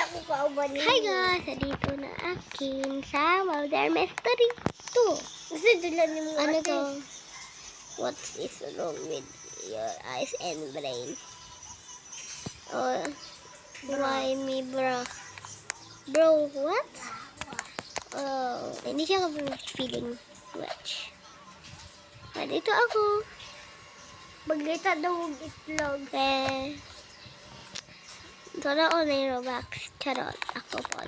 ko kauban niya. Hi guys! Dito na akin sa Mother Mystery 2. Kasi dila ni mo Ano ate. to? What is wrong with your eyes and brain? Oh, why me bro? Bro, what? Oh, hindi siya feeling much. Ah, dito ako. Maglita daw og itlog. Tara o na yung Roblox. Charot. Ako po.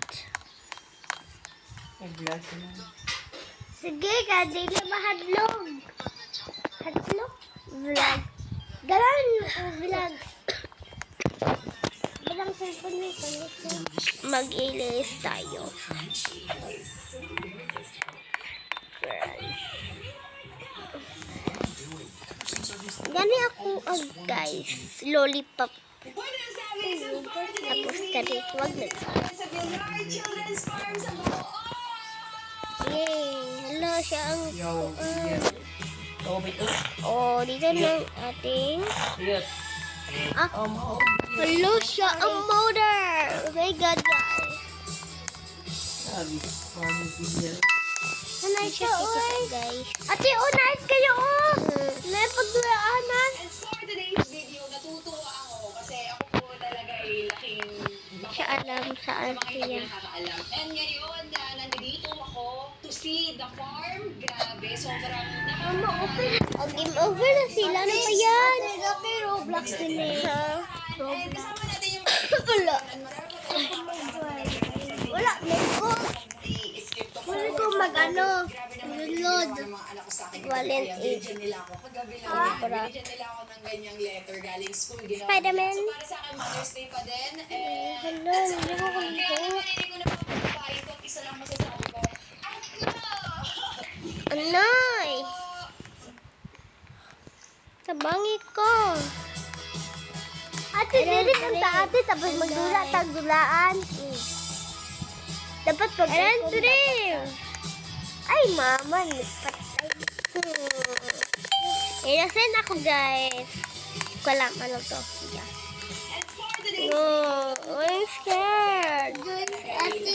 Nag-vlog ka na. Sige ka, dili mahadlog. Hadlog? Vlog. Galan yung vlog. Balang cellphone mo ito. Mag-ilis tayo. Gani ako, guys. Lollipop. Tapos kani, wag na. Yay! Hello, siya ang... Yo, yes. Oh, dito ng ating... Yes. Ah, hello, siya ang motor! Oh my God, guys. Sabi, paano siya? Nanay siya, guys. Ate, nice kayo, oh! May pagduraanan. And for today's video, natutuwa ako kasi ako po talaga ay laking Siya alam saan mga hindi siya. nakakaalam. And ngayon, nandito ako to see the farm. Grabe, sobrang Oh, game over na sila. Ano ba yan? Ate, Roblox din eh. And kasama natin yung Wala. Wala, may ko. i-skip to Wala ko mag-ano. Lord. Mga anak ko sa akin. Wallet Kaya is- binigyan nila ako. Kagabi lang, binigyan nila ako ng ganyang letter galing school. Ginawa Spider-Man. nila. So para sa akin, Mother's Day pa din. And Hello, hindi ko kaya kalito. naman hindi ko na pagpapain ko. Isa lang masasabi ko. Anay! Tabangi ko. Ate, dili kang ate, tapos magdula tag dulaan. Dapat pag... Ayan, dream. Ay, mama, patay. Innocent ako, guys. Ko lang, ano to? Yeah. No, I'm scared. Ate,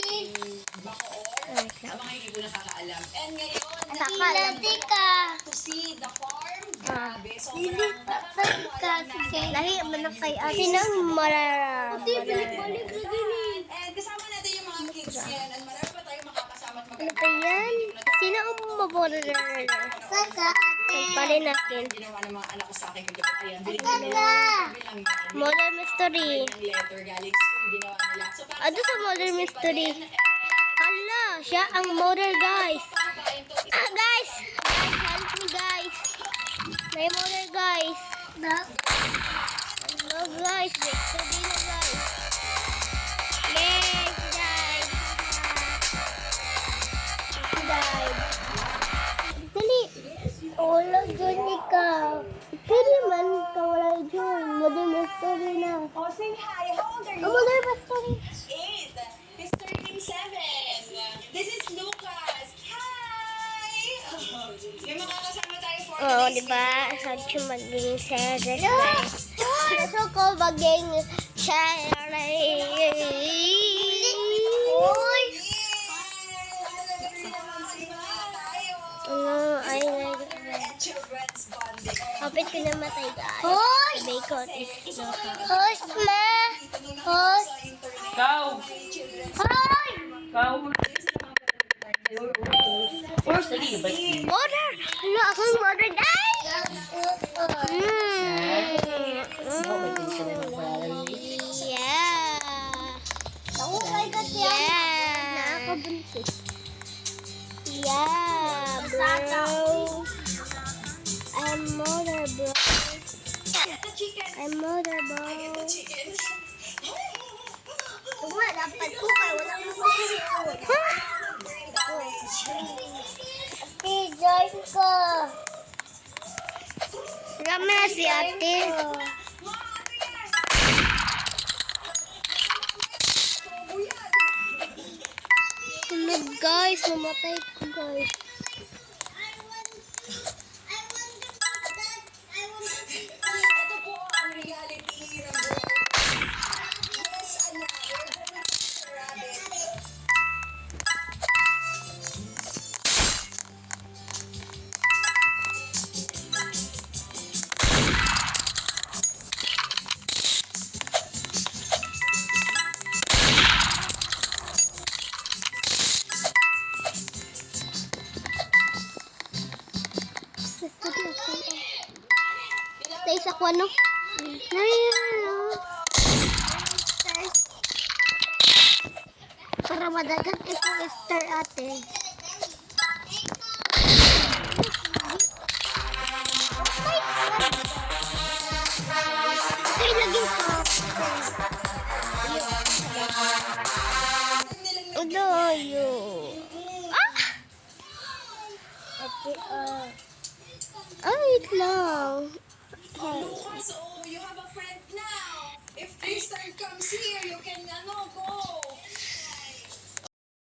Ang mga hindi ko nakakaalam. And ngayon, ilati ka. to see the farm. Ah. Grabe, Dili sobrang patay ka. Sige. Lahi man na kay ate. Sinang marara? balik-balik na din eh. And kasama natin yung mga kids ngayon. And marami pa tayong makakasama at Ano ba yan? Sino ang maborder? Saka, ate. Pagpalin natin. ginawa ng mga anak ko sa akin. Kagabi, ayan, binigyan Saka. nila. Bilang yan. Modern mystery. Yung letter galing school, ginawa nila. So, para Ano sa modern mystery? Hala, siya ang motor, guys. pagpapain to, Ah, guys! Guys, help me, guys. May motor, guys. Hello, guys. Mystery na, guys. Yes, guys. Guys. Dali. Wala gani ka. Pwede man ka wala dyan. Modern mystery na. Oh, sing hi. How old are you? Modern mystery. 8. He's turning 7. This is Lucas. Hi! May makakasama tayo for Oo, today's di ba? video. Sabi siya maging serious, guys. Gusto ko maging serious. Uy! Ano, ay, Children's bonding. kapit ko namatay, guys. Hoy! The bacon is no Host, ma! Host! Ikaw! Hoy! Ikaw! First, dali ba? Mother! Ano, akong mother, guys! Yeah! Ako kay kasi Yeah! nakakabuntis. Yeah, bro! I'm mother, bro. I'm mother, bro. Chicken. Tuma, dapat ko kay wala mo ko. Ate, join ko. Rami na si ate. Tulog, guys. Mamatay ko, guys. Ito po ang reality ng buhay. Yes, anak. ko ano. Para madagat ito star ate. Okay, laging ko. Udoyo. Ah! Ay, wait lang.